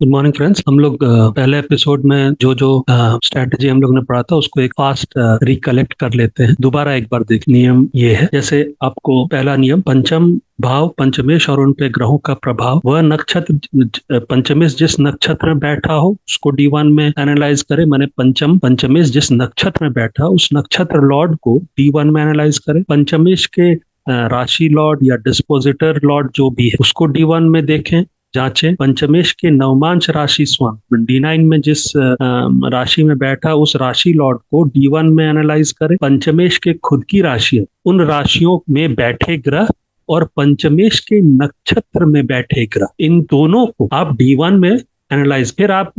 Good morning friends. हम लोग पहले एपिसोड में जो जो स्ट्रैटेजी हम लोग ने पढ़ा था उसको एक फास्ट रिकलेक्ट कर लेते हैं। दोबारा एक बार देख, नियम ये है, जैसे आपको पहला नियम, पंचम भाव पंचमेश और उन पे ग्रहों का प्रभाव, वह नक्षत्र पंचमेश जिस नक्षत्र में बैठा हो उसको D1 में एनालाइज करें। माने पंचम पंचमेश जिस नक्षत्र में बैठा उस नक्षत्र लॉर्ड को D1 में एनालाइज करें। पंचमेश के राशि लॉर्ड या डिस्पोजिटर लॉर्ड जो भी है उसको D1 में देखें, जांचें। पंचमेश के नवमांश राशि स्वयं D9 में जिस राशि में बैठा उस राशि लॉर्ड को D1 में एनालाइज करें। पंचमेश के खुद की राशि है, उन राशियों में बैठे ग्रह और पंचमेश के नक्षत्र में बैठे ग्रह, इन दोनों को आप D1 में एनालाइज। फिर आप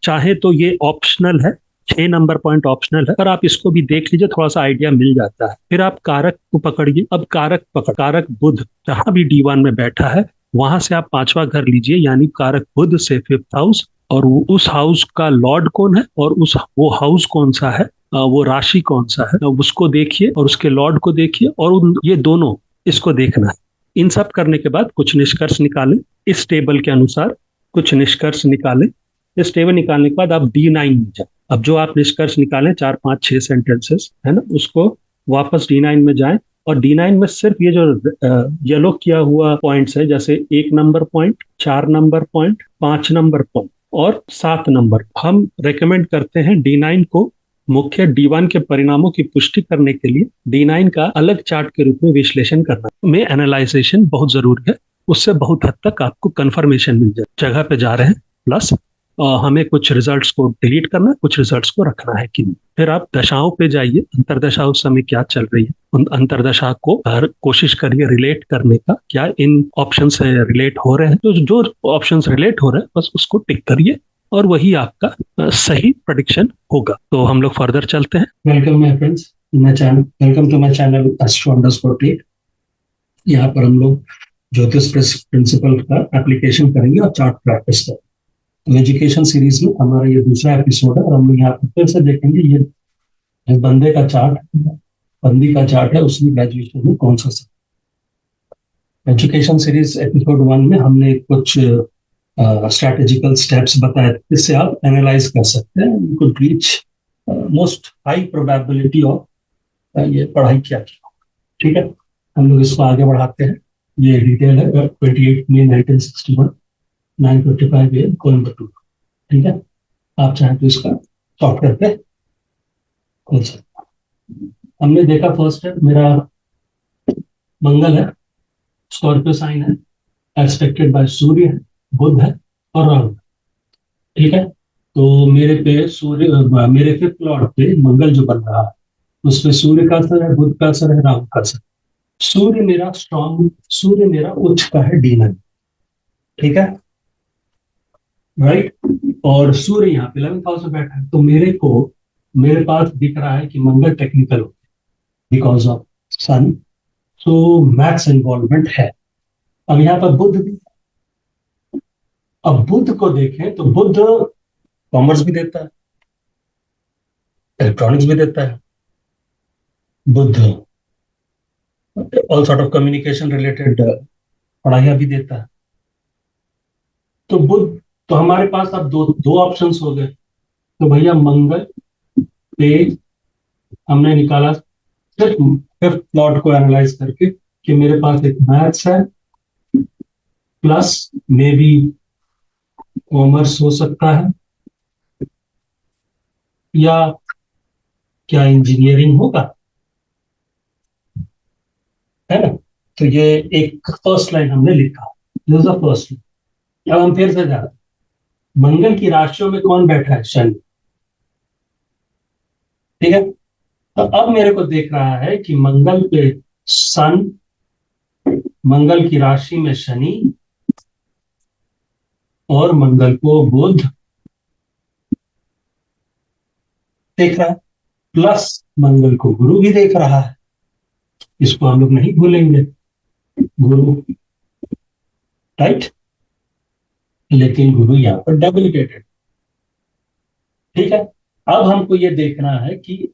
चाहे तो ये ऑप्शनल है, 6 नंबर पॉइंट ऑप्शनल है, पर आप इसको भी देख लीजिए, थोड़ा सा आइडिया मिल जाता है। फिर आप कारक को पकड़िए। अब कारक बुध जहां भी D1 में बैठा है वहां से आप पांचवा घर लीजिए, यानी कारक बुध से 5th हाउस, और उस हाउस का लॉर्ड कौन है और वो हाउस कौन सा है, वो राशि कौन सा है, उसको देखिए और उसके लॉर्ड को देखिए, और ये दोनों, इसको देखना है। इन सब करने के बाद कुछ निष्कर्ष निकालें। इस टेबल के अनुसार कुछ निष्कर्ष निकालें। इस टेबल निकालने के बाद आप D9 में जाए। अब जो आप निष्कर्ष निकालें 4 5 6 सेंटेंसेस है ना, उसको वापस D9 में जाएं, और D9 में सिर्फ ये जो येलो किया हुआ पॉइंट्स है, जैसे 1 number point, 4 number point, 5 number point और 7 नंबर, हम रेकमेंड करते हैं D9 को मुख्य D1 के परिणामों की पुष्टि करने के लिए D9 का अलग चार्ट के रूप में विश्लेषण करना में एनालाइजेशन बहुत जरूरी है। उससे बहुत हद तक आपको कंफर्मेशन मिल जाए जगह पे जा रहे हैं। प्लस हमें कुछ रिजल्ट्स को डिलीट करना है, कुछ रिजल्ट्स को रखना है कि नहीं। फिर आप दशाओं पे जाइए, अंतरदशा उस समय क्या चल रही है, उन अंतरदशा को कोशिश करिए रिलेट करने का, क्या इन ऑप्शन से रिलेट हो रहे हैं। तो जो ऑप्शंस रिलेट हो रहे हैं बस उसको टिक करिए और वही आपका सही प्रेडिक्शन होगा। तो हम लोग फर्दर चलते हैं। Welcome my friends, welcome to my channel astro_8। यहाँ पर हम लोग ज्योतिष प्रिंसिपल का एप्लीकेशन करेंगे और चार्ट प्रैक्टिस करेंगे। तो एजुकेशन सीरीज में हमारा ये दूसरा एपिसोड है और हम लोग यहाँ पर फिर से देखेंगे ये बंदे का चार्ट, बंदी का चार्ट है, उसने ग्रेजुएशन में कौन सा सब्जेक्ट। एजुकेशन सीरीज एपिसोड 1 में हमने कुछ स्ट्रेटेजिकल स्टेप्स बताए जिससे आप एनालाइज कर सकते हैं, you could reach most high probability of ये पढ़ाई क्या की। ठीक है, हम लोग इसको आगे बढ़ाते हैं। ये डिटेल है 28 मई 1961 9:55 AM कोयम्बटूर। ठीक है, आप चाहें तो इसका सॉफ्टवेयर पे खोल सकते। हमने देखा फर्स्ट है, मेरा मंगल है, स्कॉर्पियो साइन है, एक्सपेक्टेड बाय सूर्य है, बुध है और राहु। ठीक है, तो मेरे पे सूर्य, मेरे 5th लॉर्ड पे मंगल जो बन रहा है उसमें सूर्य का असर है, बुध का असर है, राहु का असर। सूर्य मेरा स्ट्रॉन्ग, सूर्य मेरा उच्च का है D9। ठीक है, राइट, और सूर्य यहाँ पे 11th हाउस में बैठा है, तो मेरे पास दिख रहा है कि मंगल टेक्निकल होते हैं because of sun, so maths involvement है। अब यहाँ पर बुध भी, अब बुध को देखें तो बुध कॉमर्स भी देता है, इलेक्ट्रॉनिक्स भी देता है, but all sort of communication related पढ़ाइयां भी देता है। तो बुध, तो हमारे पास अब दो ऑप्शंस हो गए। तो भैया मंगल पे हमने निकाला सिर्फ 5th लॉर्ड को एनालाइज करके कि मेरे पास एक मैथ्स है, प्लस मे बी कॉमर्स हो सकता है, या क्या इंजीनियरिंग होगा, है ना। तो ये एक फर्स्ट लाइन हमने लिखा, this is the first line. अब हम फिर से जा रहे हैं, मंगल की राशियों में कौन बैठा है? शनि। ठीक है, तो अब मेरे को देख रहा है कि मंगल पे सन, मंगल की राशि में शनि, और मंगल को बुध देख रहा है, प्लस मंगल को गुरु भी देख रहा है। इसको हम लोग नहीं भूलेंगे, गुरु, राइट, लेकिन गुरु यहाँ पर डेबिलिटेटेड। ठीक है, अब हमको ये देखना है कि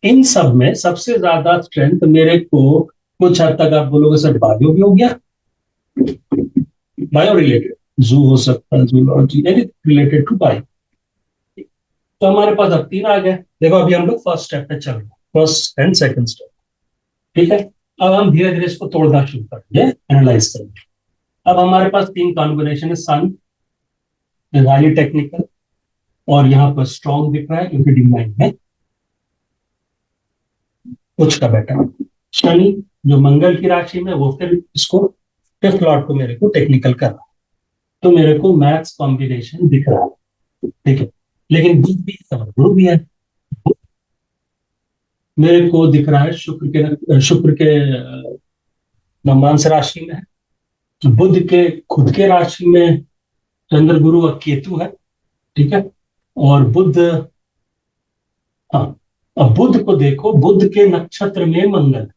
इन सब में सबसे ज्यादा स्ट्रेंथ मेरे को, कुछ हद तक आप बोलोगे सर बायो भी हो गया, बायो रिलेटेड, जू हो सकता है, जूलॉजी, यानी रिलेटेड टू बाई। तो हमारे पास अब 3 आ गए। देखो अभी हम लोग फर्स्ट स्टेप पे चल रहे हैं, फर्स्ट एंड सेकंड स्टेप। ठीक है, अब हम धीरे धीरे इसको तोड़ना शुरू करेंगे, एनालाइज करेंगे। अब हमारे पास 3 कॉन्बिनेशन है, सन हाईली टेक्निकल, और यहाँ पर स्ट्रॉन्ग दिख रहा है क्योंकि डिमांड है कुछ का बेटा। शनि जो मंगल की राशि में, वो फिर इसको फिफ्थ लॉर्ड को मेरे को टेक्निकल कर रहा है, तो मेरे को मैथ्स कॉम्बिनेशन दिख रहा है। ठीक है, लेकिन बुध भी है और गुरु भी है। मेरे को दिख रहा है शुक्र के नवमांश राशि में है, बुध के खुद के राशि में चंद्र गुरु और केतु है। ठीक है, और बुध, हाँ, अब बुध को देखो, बुध के नक्षत्र में मंगल,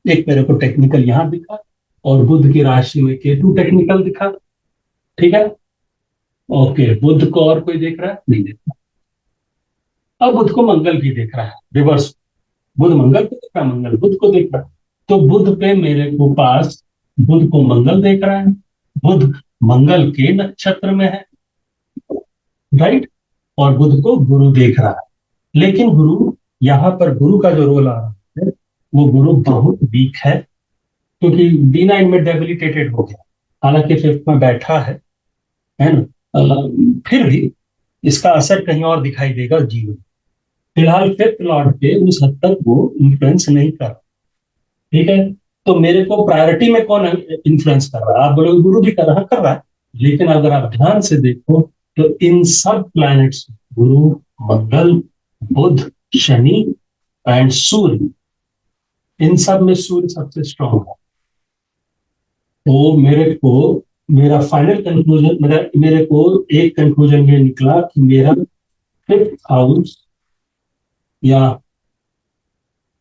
एक मेरे को टेक्निकल यहां दिखा, और बुध की राशि में केतु टेक्निकल दिखा। ठीक है, ओके, बुध को और कोई देख रहा है? नहीं देख रहा। अब बुध को मंगल भी देख रहा है, रिवर्स। बुध मंगल को देख रहा है, मंगल बुध को देख रहा है। तो बुध पे मेरे को पास, बुध को मंगल देख रहा है, बुध मंगल के नक्षत्र में है, राइट, और बुध को गुरु देख रहा है। लेकिन गुरु, यहाँ पर गुरु का जो रोल आ रहा है, वो गुरु बहुत वीक है, क्योंकि D9 में डेबिलिटेटेड हो गया, हालांकि फिफ्थ में बैठा है ना। फिर भी इसका असर कहीं और दिखाई देगा जीवन। फिलहाल फिफ्थ लॉर्ड पे उस हद तक वो इन्फ्लुएंस नहीं कर रहा। ठीक है, तो मेरे को प्रायोरिटी में कौन इन्फ्लुएंस कर रहा है? आप बोलोगे गुरु भी कर रहा है, लेकिन अगर आप ध्यान से देखो तो इन सब planets, Guru, Mangal, Budh, Shani and सूर्य, इन सब में सूर्य सबसे स्ट्रांग है। तो मेरे को, मेरा फाइनल कंक्लूजन, मेरे को एक कंक्लूजन ये निकला कि मेरा फिफ्थ हाउस या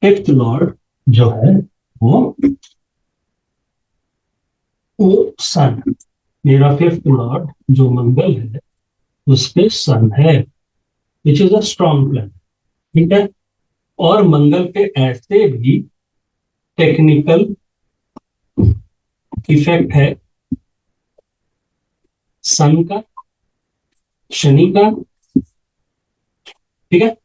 फिफ्थ लॉर्ड जो है, वो वो सन, मेरा फिफ्थ लॉर्ड जो मंगल है, उस पे सन है, which is a strong planet. ठीक है, और मंगल पे ऐसे भी टेक्निकल इफेक्ट है सन का, शनि का। ठीक है,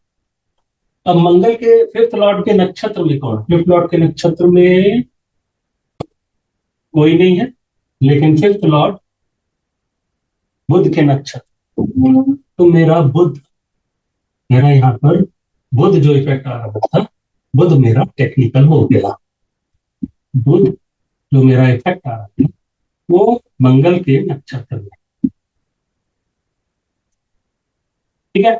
अब मंगल के फिफ्थ लॉर्ड के नक्षत्र में कौन? फिफ्थ लॉर्ड के नक्षत्र में कोई नहीं है, लेकिन फिफ्थ लॉर्ड बुध के नक्षत्र, तो मेरा बुध, मेरा यहाँ पर बुध जो इफेक्ट आ रहा था, बुध मेरा टेक्निकल हो गया। बुध जो मेरा इफेक्ट आ रहा था, वो मंगल के नक्षत्र में। ठीक है,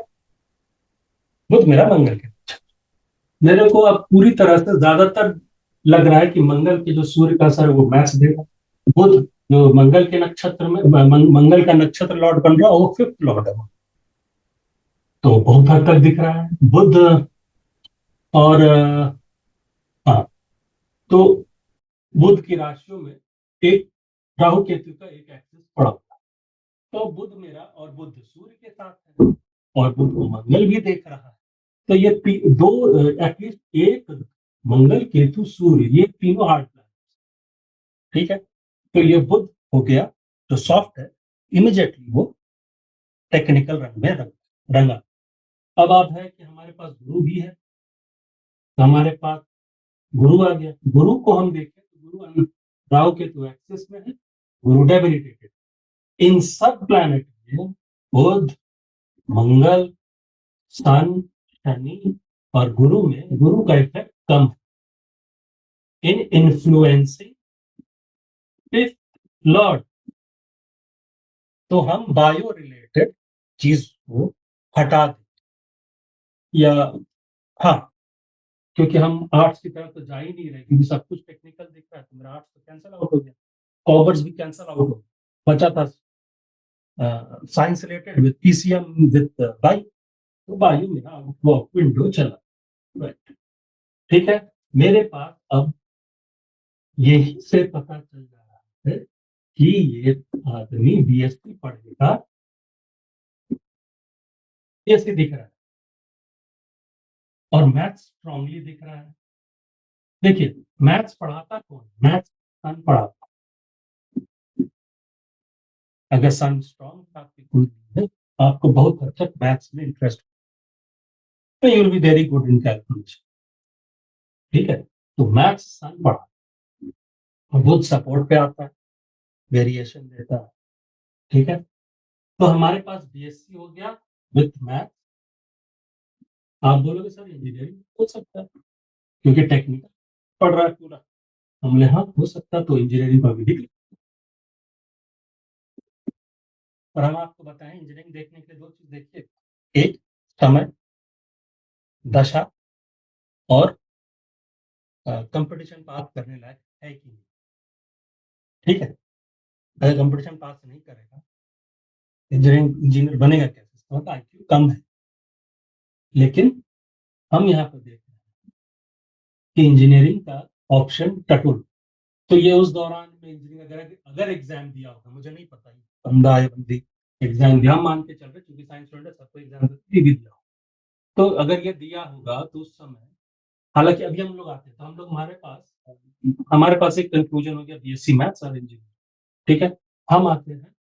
बुध मेरा मंगल के नक्षत्र। मेरे को अब पूरी तरह से ज्यादातर लग रहा है कि मंगल के जो सूर्य का असर है वो मैच देगा। बुध जो मंगल के नक्षत्र में, मंगल का नक्षत्र लॉर्ड बन रहा है, वो फिफ्थ लॉर्ड है, तो बहुत हद तक दिख रहा है बुध। और हाँ, तो बुध की राशियों में एक राहु केतु का एक एक्सिस पड़ा हुआ है, तो बुध मेरा, और बुध सूर्य के साथ है, और बुध को मंगल भी देख रहा है। तो ये दो, एटलीस्ट एक, मंगल केतु सूर्य, ये तीनों हार्ड प्लैनेट। ठीक है, तो ये बुध हो गया जो सॉफ्ट है, इमिजिएटली वो टेक्निकल रंग में रंगा। अब आप है कि हमारे पास गुरु भी है, तो हमारे पास गुरु आ गया। गुरु को हम देखें तो गुरु राहु केतु एक्सिस में है, गुरु डेबिलिटेटेड। इन सब प्लैनेट में बुध, मंगल, सन, शनि और गुरु में गुरु का इफेक्ट कम है इन इन्फ्लुएंसिंग फिफ्थ लॉर्ड। तो हम बायो रिलेटेड चीज को हटा दें, या हाँ, क्योंकि हम आर्ट्स की तरफ तो जा ही नहीं रहे, क्योंकि सब कुछ टेक्निकल दिख रहा है, तो मेरा आर्ट्स तो कैंसिल आउट हो गया, कॉमर्स भी कैंसिल आउट हो गया, बचा था science related with PCM with bio. तो बायो मेरा आउट विंडो चला, राइट। ठीक है, मेरे पास अब यही से पता चल रहा है कि ये आदमी BSc पढ़ेगा, ऐसे दिख रहा है, और मैथ्स स्ट्रांगली दिख रहा है। देखिए, मैथ्स पढ़ाता कौन? मैथ्स सन पढ़ाता, अगर सन स्ट्रॉन्ग आपकी कुंडली है, आपको बहुत हद तक मैथ्स में इंटरेस्ट, तो you will be very good in calculation. ठीक है, तो मैथ्स सन बढ़ा, बुध सपोर्ट पे आता है, वेरिएशन देता है। ठीक है, तो हमारे पास बीएससी हो गया विथ मैथ। आप बोलोगे सर इंजीनियरिंग हो सकता है, क्योंकि टेक्निकल पढ़ रहा है पूरा। हमने हाँ हो सकता, तो इंजीनियरिंग का भी। और हम आपको बताएं, इंजीनियरिंग देखने के लिए दो चीज देखिए, एक समय, दशा, और कंपटीशन पास करने लायक है कि नहीं। ठीक है, अगर कंपटीशन पास नहीं करेगा, इंजीनियरिंग इंजीनियर बनेगा कैसे, इसका मतलब आईक्यू कम है। लेकिन हम यहाँ पर देख रहे हैं कि इंजीनियरिंग का ऑप्शन टटुल, तो ये उस दौरान में इंजीनियरिंग अगर एग्जाम दिया होगा, मुझे नहीं पता ही, बंदा या बंदी एग्जाम दिया, हम मान के चल रहे क्योंकि साइंस स्टूडेंट सबको एग्जाम भी दिया हो, तो अगर ये दिया होगा तो उस समय, हालांकि अभी हम लोग आते हैं, तो हम लोग हमारे पास एक कंक्लूजन हो गया बीएससी मैथ्स और इंजीनियरिंग। ठीक है, हम आते हैं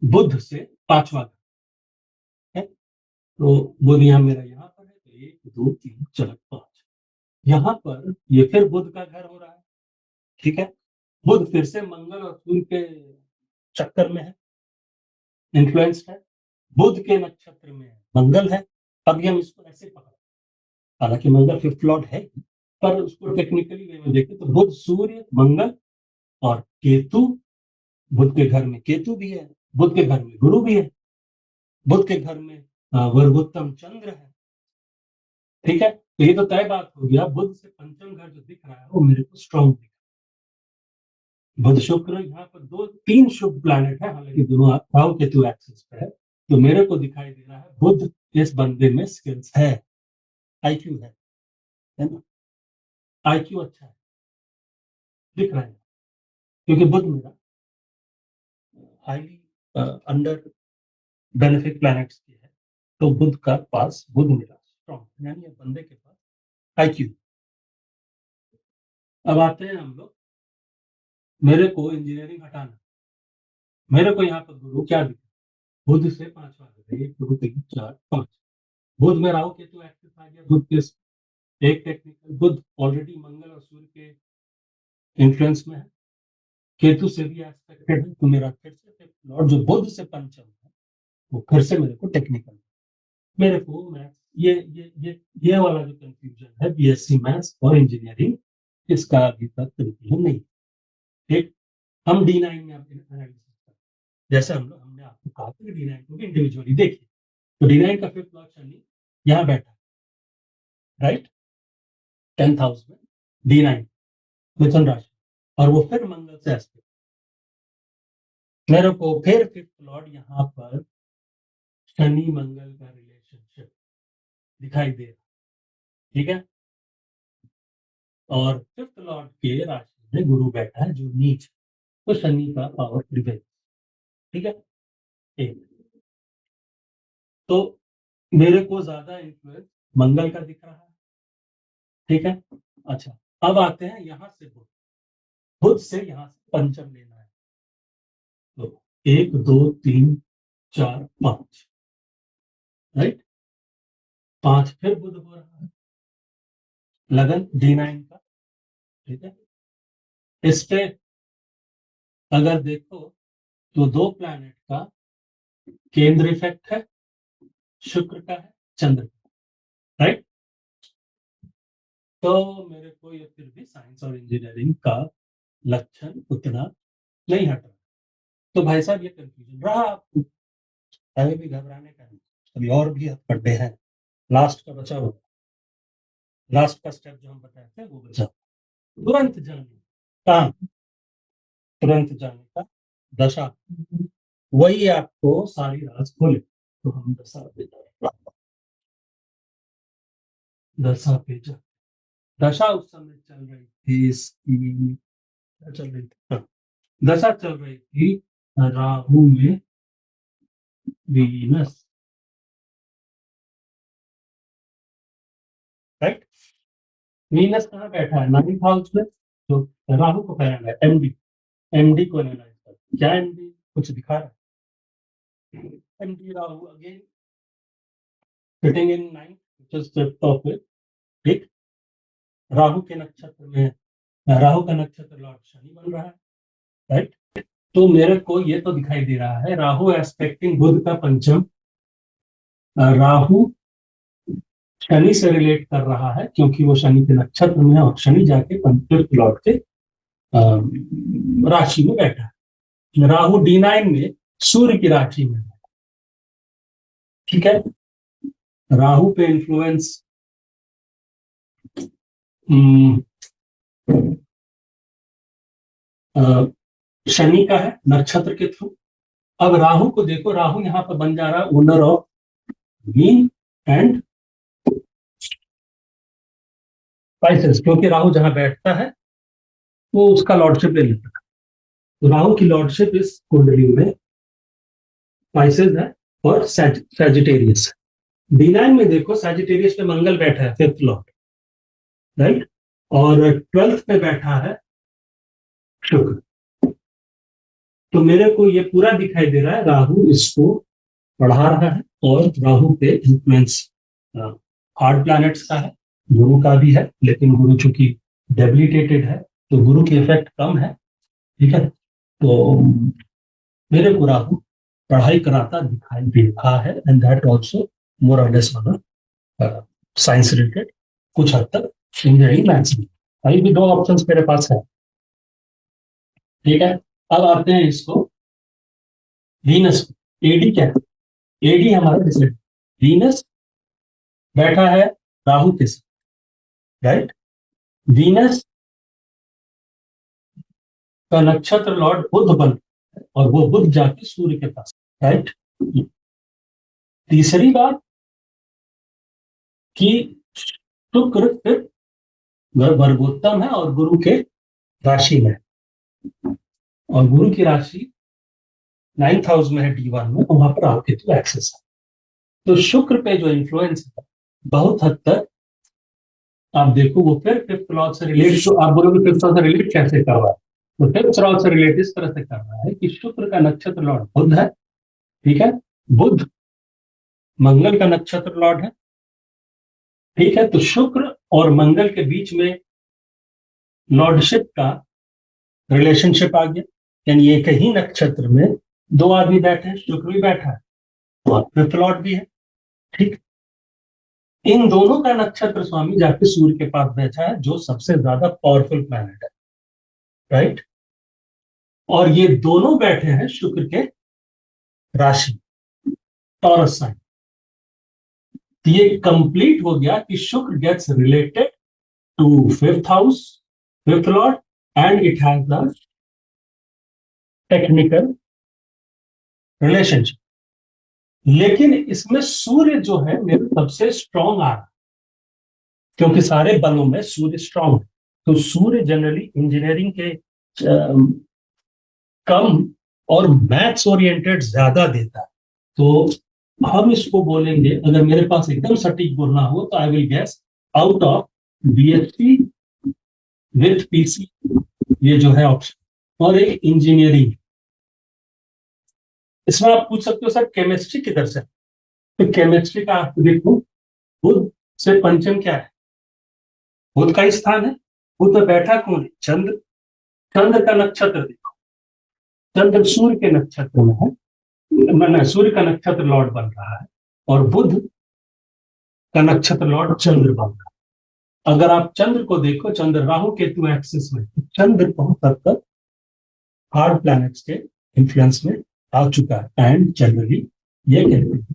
बुध से पांचवा घर है, तो बुध यहाँ मेरा यहाँ पर है, तो 1 2 3 4 5, यहाँ पर ये फिर बुध का घर हो रहा है। ठीक है, बुध फिर से मंगल और सूर्य के चक्कर में है, इन्फ्लुएंस्ड है, बुध के नक्षत्र में मंगल है। अभी हम इसको ऐसे पकड़, हालांकि मंगल फिफ्थ लॉर्ड है, पर उसको टेक्निकली वे में देखें तो बुध, सूर्य, मंगल और केतु, बुध के घर में केतु भी है, बुध के घर में गुरु भी है, बुध के घर में वर्गोत्तम चंद्र है। ठीक है, तो ये तो तय बात हो गया, बुध से पंचम घर जो दिख रहा है वो मेरे को स्ट्रॉन्ग दिख रहा है। बुध शुक्र यहाँ पर दो तीन शुभ प्लैनेट है, हालांकि दोनों राहु केतु एक्सिस पे है, तो मेरे को दिखाई दे रहा है बुध इस बंदे में स्किल्स है, आईक्यू है ना, आईक्यू अच्छा है, दिख रहा है, क्योंकि बुध मेरा हाईली अंडर बेनिफिक प्लैनेट्स की है, तो बुध का पास, बुध मेरा स्ट्रॉन्ग, यानी बंदे के पास आईक्यू। अब आते हैं हम लोग, मेरे को इंजीनियरिंग हटाना, मेरे को यहाँ पर गुरु क्या दिखा, बुध से पांचवा घर, 1 2 3 4 5, बुध में राहु केतु एक्सिस आ गया, बुध के एक टेक्निकल, बुध ऑलरेडी मंगल और सूर्य के इन्फ्लुएंस में है, केतु से भी एक्सपेक्टेड है, तो मेरा फिर से लॉर्ड जो बुध से पंचम है, वो फिर से मेरे को टेक्निकल, मेरे को मैथ्स, ये वाला जो कंफ्यूजन है बीएससी मैथ्स और इंजीनियरिंग, इसका अभी तक कंक्लूजन नहीं। ठीक, हम D9 में अपने एनालिसिस करते हैं, जैसे हमने आपको कहा था कि D9 को भी इंडिविजुअली देखिए, तो D9 का फिफ्थ लॉर्ड शनि यहाँ बैठा है, राइट, 10th हाउस में D9 मिथुन राशि, और वो फिर मंगल से एस्पेक्ट, मेरे को फिर फिफ्थ लॉर्ड यहाँ पर शनि मंगल का रिलेशनशिप दिखाई दे रहा। ठीक है, और फिफ्थ लॉर्ड के राशि में गुरु बैठा है जो नीच, तो शनि का पावर प्रिवेल। ठीक है, एक, तो मेरे को ज्यादा इन्फ्लुएंस मंगल का दिख रहा है। ठीक है, अच्छा, अब आते हैं यहाँ से बुध, बुध से यहाँ से पंचम लेना है, तो 1 2 3 4 5, राइट, 5 फिर बुध हो रहा है, लगन D9 का। ठीक है, इस पे अगर देखो तो दो प्लैनेट का केंद्र इफेक्ट है, शुक्र का है, चंद्र का, राइट, तो मेरे को ये फिर भी साइंस और इंजीनियरिंग का लक्षण उतना नहीं हट रहा। तो भाई साहब ये कंफ्यूजन रहा आपको, अभी भी घबराने का नहीं, अभी और भी हथकंडे हैं, लास्ट का बचा हुआ, लास्ट का स्टेप जो हम बताए थे वो बचा, तुरंत जाने, कहाँ, तुरंत जाने का दशा, वही आपको सारी राज खोले। तो हम दशा पे जाए, दशा पे जाए, दशा उस समय चल रही थी इसकी, क्या चल रही थी, हाँ, दशा चल रही थी राहु में वीनस, राइट, वीनस कहाँ बैठा है, 9th हाउस में, तो राहु को कहना है एमडी, एमडी को एनालाइज करते हैं। क्या एमडी कुछ दिखा रहा है? MD Rahu again fitting in 9 which is 5th of it, ठीक। राहु के नक्षत्र में, राहु का नक्षत्र लॉर्ड शनि बन रहा है, राइट। तो मेरे को ये तो दिखाई दे रहा है राहु एस्पेक्टिंग बुध का पंचम, राहु शनि से रिलेट कर रहा है क्योंकि वो शनि के नक्षत्र में है और शनि जाके पंचम लॉर्ड के राशि में बैठा है। राहु D9 में सूर्य की राशि में है, ठीक है। राहु पे इन्फ्लुएंस शनि का है नक्षत्र के थ्रू। अब राहु को देखो, राहु यहां पर बन जा रहा है owner of mean and spices, क्योंकि राहु जहां बैठता है वो उसका लॉर्डशिप ले लेता है। तो राहु की लॉर्डशिप इस कुंडली में स्पाइसेस है और सैजिटेरियस है। D9 में देखो सैजिटेरियस में मंगल बैठा है 5th लॉर्ड, राइट, और 12th पे बैठा है शुक्र। तो मेरे को ये पूरा दिखाई दे रहा है राहु इसको बढ़ा रहा है और राहु पे इन्फ्लुएंस हार्ड प्लैनेट्स का है, गुरु का भी है, लेकिन गुरु चूंकि डेबिलिटेटेड है तो गुरु की इफेक्ट कम है, ठीक है। तो मेरे को राहु पढ़ाई कराता दिखाई दे रहा है एंड दैट आल्सो मोर और लेस ऑन साइंस रिलेटेड, कुछ हद तक इंजीनियरिंग मैथ्स में। अभी भी 2 ऑप्शंस मेरे पास है, ठीक है। अब आते हैं इसको वीनस, एडी क्या है? एडी हमारा जैसे वीनस बैठा है राहु के साथ, राइट। वीनस का नक्षत्र लॉर्ड बुध बन और वो बुध जाके सूर्य के पास, राइट। तीसरी बात कि शुक्र फिर वर्गोत्तम है और गुरु के राशि में, और गुरु की राशि 9th हाउस में है D1 में, वहां पर आपके तो एक्सेस है। तो शुक्र पे जो इन्फ्लुएंस है बहुत हद तक आप देखो वो फिर 5th लॉर्ड से रिलेट, तो आप बोलोगे 5th लॉर्ड से रिलेट कैसे कर रहा है? तो 5th लॉर्ड से रिलेट इस तरह से कर रहा है कि शुक्र का नक्षत्र लॉर्ड बुध है, ठीक है। बुध मंगल का नक्षत्र लॉर्ड है, ठीक है। तो शुक्र और मंगल के बीच में लॉर्डशिप का रिलेशनशिप आ गया, यानी एक ही नक्षत्र में 2 आदमी बैठे हैं, शुक्र भी बैठा है और 5th लॉर्ड भी है, ठीक। इन दोनों का नक्षत्र स्वामी जाके सूर्य के पास बैठा है जो सबसे ज्यादा पावरफुल प्लैनेट है, राइट। और ये दोनों बैठे हैं शुक्र के राशि टॉरस साइन। तो ये कंप्लीट हो गया कि Shukra gets related to 5th house, 5th lord, and it has the technical relationship. लेकिन इसमें सूर्य जो है मेरे सबसे स्ट्रॉन्ग आ रहा, क्योंकि सारे बलों में सूर्य स्ट्रॉन्ग है। तो सूर्य जनरली इंजीनियरिंग के कम और मैथ्स ओरिएंटेड ज्यादा देता है। तो हम इसको बोलेंगे, अगर मेरे पास एकदम सटीक बोलना हो तो I will guess out of BSc with PC, ये जो है ऑप्शन, और एक इंजीनियरिंग। इसमें आप पूछ सकते हो सर केमिस्ट्री किधर से? तो केमिस्ट्री का आप देखो, बुध से पंचम क्या है? बुध का ही स्थान है। बुध में बैठा कौन है? चंद्र। चंद्र का नक्षत्र देखो, चंद्र सूर्य के नक्षत्र में है, मैंने सूर्य का नक्षत्र लॉर्ड बन रहा है और बुध का नक्षत्र लॉर्ड चंद्र बन रहा है। अगर आप चंद्र को देखो, चंद्र राहु केतु एक्सिस में, चंद्र बहुत हद तक हार्ड प्लैनेट्स के इन्फ्लुएंस में आ चुका है। एंड जनरली ये कहते हैं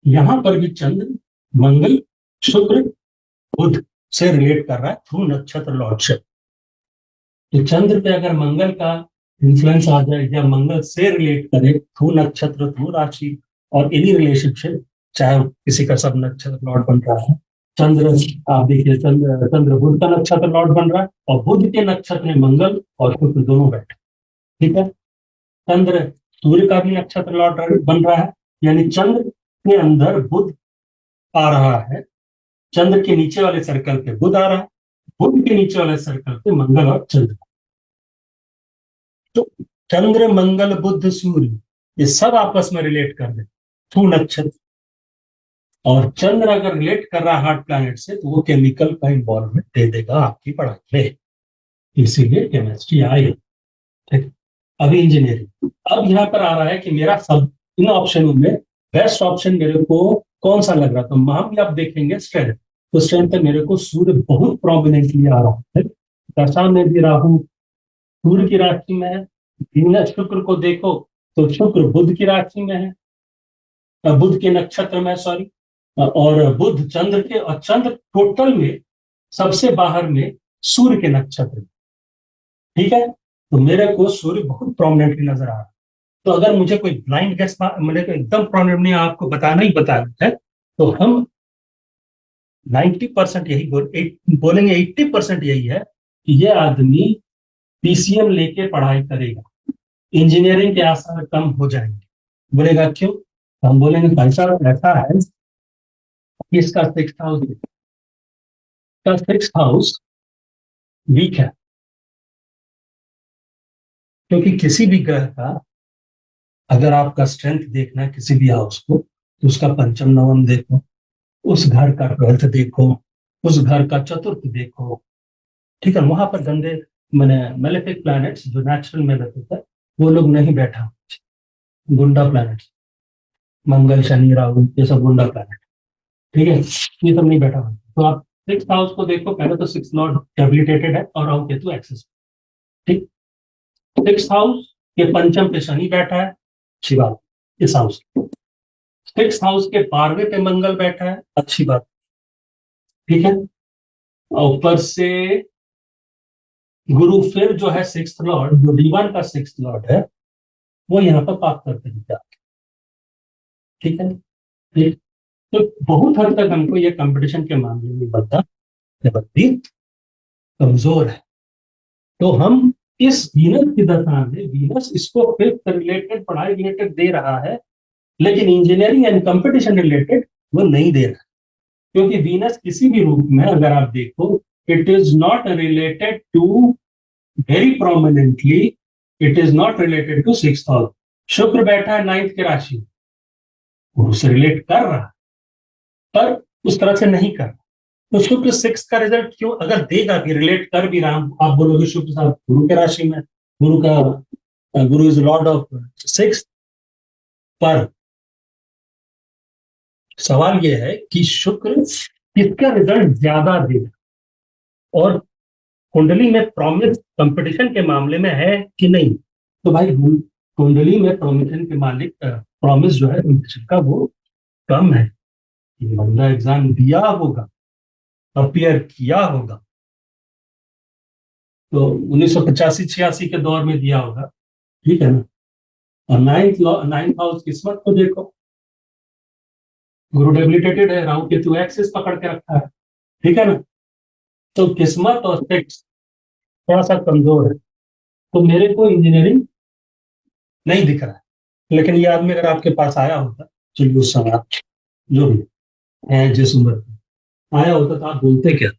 यहां पर भी चंद्र मंगल शुक्र बुध से रिलेट कर रहा है थ्रू नक्षत्र लॉर्डशिप। तो चंद्र पे अगर मंगल का इन्फ्लुएंस आ जाए या मंगल से रिलेट करे थ्रू नक्षत्र थ्रू राशि और एनी रिलेशनशिप, चाहे किसी का सब नक्षत्र लॉर्ड बन रहा है, चंद्र आप देखिए चंद्र बुध का नक्षत्र लॉर्ड बन रहा है और बुध के नक्षत्र में मंगल और शुक्र दोनों बैठे, ठीक है। चंद्र सूर्य का भी नक्षत्र लॉर्ड बन रहा है, यानी चंद्र के अंदर बुध आ रहा है, चंद्र के नीचे वाले सर्कल पे बुध आ रहा है, बुध के नीचे वाले सर्कल पे मंगल और चंद्र। तो चंद्र, मंगल, बुध, सूर्य, ये सब आपस में रिलेट कर दे थ्रू नक्षत्र। और चंद्र अगर रिलेट कर रहा है हार्ट प्लैनेट से, तो वो केमिकल का इन्वॉल्वमेंट दे देगा आपकी पढ़ाई में, इसीलिए केमिस्ट्री आई। ठीक, अभी इंजीनियरिंग। अब यहाँ पर आ रहा है कि मेरा सब इन ऑप्शनों में बेस्ट ऑप्शन मेरे को कौन सा लग रहा था। वहां भी आप देखेंगे स्ट्रेंथ, तो स्ट्रेंथ में मेरे को सूर्य बहुत प्रोमिनेंटली आ रहा है। दशा में भी राहु सूर्य की राशि में है। वीनस शुक्र को देखो तो शुक्र बुध की राशि में है, बुध के नक्षत्र में, सॉरी, और बुध चंद्र के, और चंद्र टोटल में सबसे बाहर में सूर्य के नक्षत्र में। ठीक है, तो मेरे को सूर्य बहुत प्रोमिनेंटली नजर आ रहा है। तो अगर मुझे कोई ब्लाइंड गेस, मेरे को एकदम प्रोमिनेंट नहीं आपको बताना ही बताना है, तो हम 90% यही बोलेंगे, 80% यही है कि ये आदमी पीसीएम लेके पढ़ाई करेगा, इंजीनियरिंग के आसार कम हो जाएंगे। बोलेगा क्यों? तो हम बोलेंगे भाई साहब ऐसा है कि इसका सिक्स हाउस वीक है, क्योंकि किसी भी ग्रह का अगर आपका स्ट्रेंथ देखना है किसी भी हाउस को, तो उसका पंचम नवम देखो, उस घर का 12th देखो, उस घर का चतुर्थ देखो। ठीक है, वहां पर गंदे मैंने मेलेफिक प्लैनेट्स जो नेचुरल में रहते थे, वो लोग नहीं बैठा, गुंडा प्लैनेट, मंगल, शनि, राहु, ये सब गुंडा प्लैनेट। ठीक है, ये सब नहीं बैठा हुआ। तो आप सिक्स हाउस को देखो, पहले तो सिक्स लॉर्ड डेबिलिटेटेड है और राहु केतु एक्सेस। ठीक, सिक्स हाउस के पंचम पे शनि बैठा है, अच्छी बात। इस हाउस सिक्स हाउस के 12वें पे मंगल बैठा है, अच्छी बात। ठीक है, और ऊपर से गुरु फिर जो है सिक्स लॉर्ड, जो D1 का सिक्स लॉर्ड है, वो यहाँ पर पाप करते हैं। ठीक है, ठीक, तो बहुत हद तक हमको ये कंपटीशन के मामले में बंदा बंदी कमजोर है। तो हम इस वीनस की दशा में, वीनस इसको फिफ्थ रिलेटेड, पढ़ाई रिलेटेड दे रहा है, लेकिन इंजीनियरिंग एंड कंपटीशन रिलेटेड वो नहीं दे रहा, क्योंकि वीनस किसी भी रूप में अगर आप देखो, it is not related to very prominently, it is not related to six house. Shukra बैठा है 9th की राशि, वो उससे रिलेट कर रहा है, पर उस तरह से नहीं कर रहा। तो शुक्र 6 का रिजल्ट क्यों अगर देगा कि रिलेट कर भी रहा हूं, आप बोलोगे शुक्र साहब गुरु के राशि में, गुरु इज लॉर्ड ऑफ 6, पर सवाल यह है कि शुक्र किसका रिजल्ट ज्यादा देगा, और कुंडली में प्रॉमिस कंपटीशन के मामले में है कि नहीं। तो भाई कुंडली में प्रॉमिशन के मालिक प्रॉमिस जो है कंपटीशन का वो कम है। ये बंदा एग्जाम दिया होगा, अपियर किया होगा, तो 1985-86 के दौर में दिया होगा। ठीक है ना, और नाइन्थ हाउस किस्मत को देखो, गुरु डेबिलिटेटेड है, राहु केतु एक्सिस पकड़ के रखा है। ठीक है ना, तो किस्मत और सेक्स थोड़ा सा कमजोर है, तो मेरे को इंजीनियरिंग नहीं दिख रहा है। लेकिन ये आदमी अगर आपके पास आया होता, चलिए उस समय जो भी है जिस उम्र में आया होता, तो आप बोलते क्या?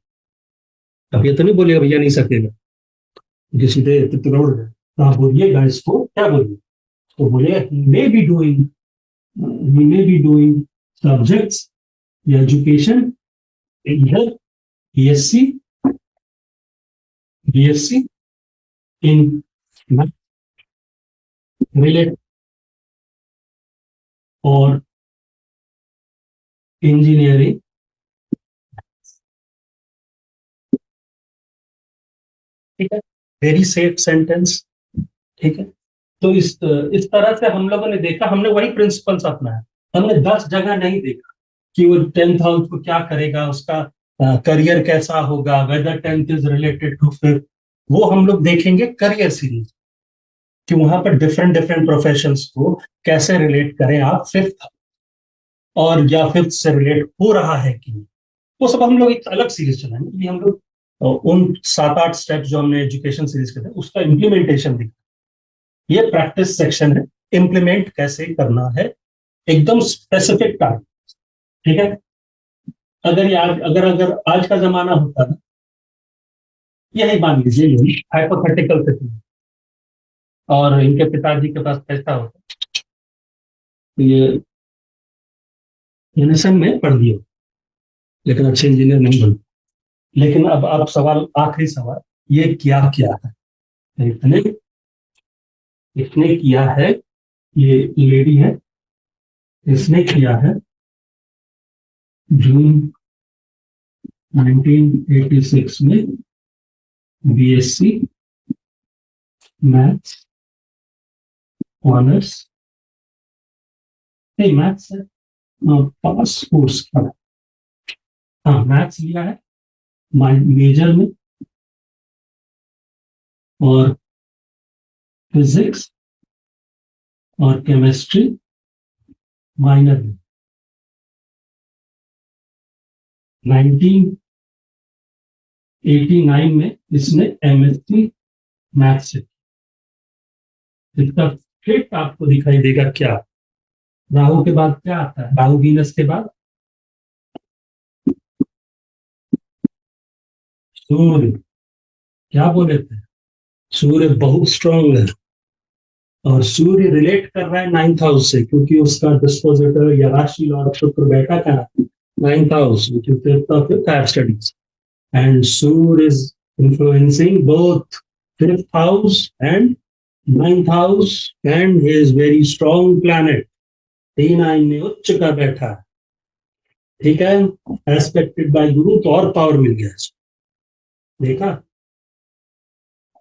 अब ये तो नहीं बोलिएगा भैया नहीं सकेगा, जो सीधे तितरोड़ है, तो आप बोलिएगा इसको क्या बोलिए, तो बोलिएगा he may be doing subjects education either BSc in relate or engineering। ठीक है, वेरी सेफ सेंटेंस। ठीक है, तो इस तरह से हम लोगों ने देखा, हमने वही प्रिंसिपल्स अपनाया। हमने 10 जगह नहीं देखा कि वो 10th हाउस को क्या करेगा, उसका करियर कैसा होगा, whether 10th is related to fifth. वो हम लोग देखेंगे करियर सीरीज, कि वहां पर डिफरेंट डिफरेंट प्रोफेशंस को कैसे रिलेट करें आप फिफ्थ, और या फिफ्थ से रिलेट हो रहा है कि नहीं। वो सब हम लोग एक अलग सीरीज चलाएंगे, क्योंकि हम लोग उन 7-8 स्टेप्स जो हमने एजुकेशन सीरीज के थे उसका इम्प्लीमेंटेशन दिखा। ये प्रैक्टिस सेक्शन है, इम्प्लीमेंट कैसे करना है, एकदम स्पेसिफिक टाइम। ठीक है, अगर आज का जमाना होता ना, यही मान लीजिए, यही हाइपोथेटिकल और इनके पिताजी के पास पैसा होता, तो ये एनएसएम में पढ़ दिए, लेकिन अच्छे इंजीनियर नहीं बन। लेकिन अब सवाल, आखिरी सवाल, ये क्या किया है इसने? इसने किया है, ये लेडी है, इसने किया है जून 1986 में बीएससी मैथ्स ऑनर्स, नहीं मैथ्स है, पास कोर्स का, हाँ मैथ्स लिया है मेजर में, और फिजिक्स और केमिस्ट्री माइनर में। 1989 में इसने एमएससी मैथ्स से। इसका फिट आपको दिखाई देगा क्या? राहु के बाद क्या आता है? राहु वीनस के बाद सूर्य। क्या बोले थे? सूर्य बहुत स्ट्रांग है, और सूर्य रिलेट कर रहा है 9th हाउस से, क्योंकि उसका डिस्पोजिटर या राशि लॉर्ड शुक्र बैठा का 9th house, which is fifth of your higher studies, and Surya is influencing both 5th house and 9th house, and he is very strong planet, 3 में उच्च का बैठा है, ठीक है, एस्पेक्टेड बाय गुरु, तो और पावर मिल गया इसको। देखा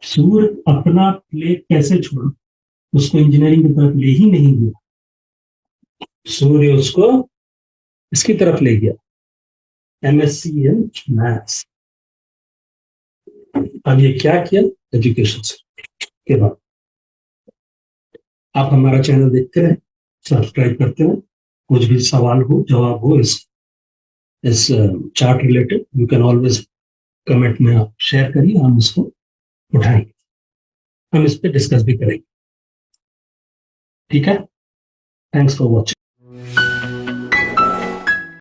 सूर्य अपना प्ले कैसे छोड़ा, उसको इंजीनियरिंग की तरफ ले ही नहीं गया, सूर्य उसको इसकी तरफ ले गया, एमएससी इन मैथ्स। अब ये क्या किया? एजुकेशन के बाद आप हमारा चैनल देखते रहे, सब्सक्राइब करते रहे, कुछ भी सवाल हो, जवाब हो इस chart related, you can always comment में आप शेयर करिए, हम इसको उठाएंगे, हम इस पे डिस्कस भी करेंगे, ठीक है। Thanks for watching.